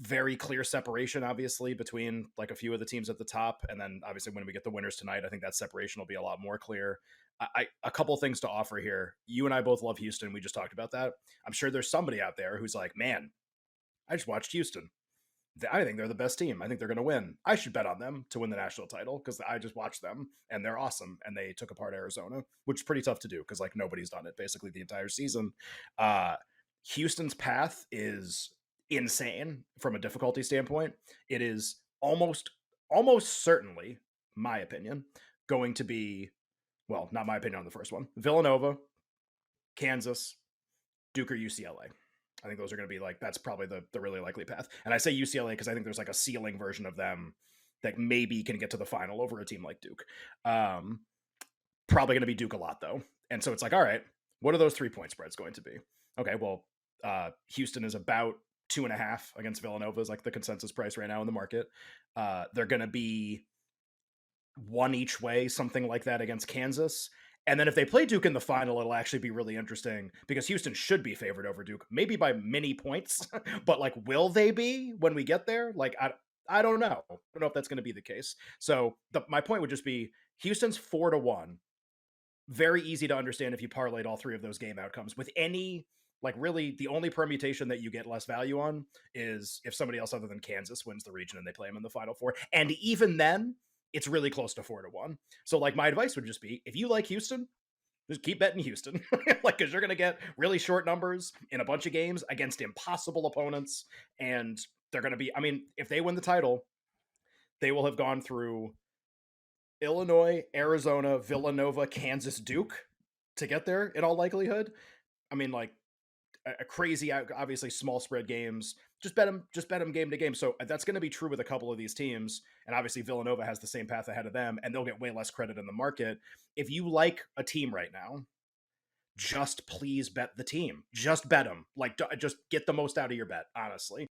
very clear separation, obviously, between like a few of the teams at the top. And then obviously when we get the winners tonight, I think that separation will be a lot more clear. A couple things to offer here. You and I both love Houston. We just talked about that. I'm sure there's somebody out there who's like, man, I just watched Houston. I think they're the best team. I think they're going to win. I should bet on them to win the national title because I just watched them and they're awesome. And they took apart Arizona, which is pretty tough to do because like nobody's done it basically the entire season. Houston's path is insane from a difficulty standpoint. It is almost certainly, my opinion, going to be, well, not my opinion on the first one, Villanova, Kansas, Duke, or UCLA. I think those are going to be like, that's probably the really likely path. And I say UCLA because I think there's like a ceiling version of them that maybe can get to the final over a team like Duke. Probably going to be Duke a lot though. And so it's like, all right, what are those 3-point spreads going to be? Okay, well, Houston is about 2.5 against Villanova is like the consensus price right now in the market. They're going to be one each way, something like that against Kansas. And then if they play Duke in the final, it'll actually be really interesting because Houston should be favored over Duke, maybe by many points. But like, will they be when we get there? Like, I don't know. I don't know if that's going to be the case. So my point would just be Houston's 4-1. Very easy to understand if you parlayed all three of those game outcomes with any, like really the only permutation that you get less value on is if somebody else other than Kansas wins the region and they play them in the Final Four. And even then, it's really close to 4-1. So like my advice would just be, if you like Houston, just keep betting Houston. Like, because you're going to get really short numbers in a bunch of games against impossible opponents. And they're going to be, I mean, if they win the title, they will have gone through Illinois, Arizona, Villanova, Kansas, Duke to get there in all likelihood. I mean, like, a crazy, obviously small spread games. Just bet them game to game. So that's going to be true with a couple of these teams. And obviously Villanova has the same path ahead of them and they'll get way less credit in the market. If you like a team right now, just please bet the team. Just bet them. Like, just get the most out of your bet, honestly.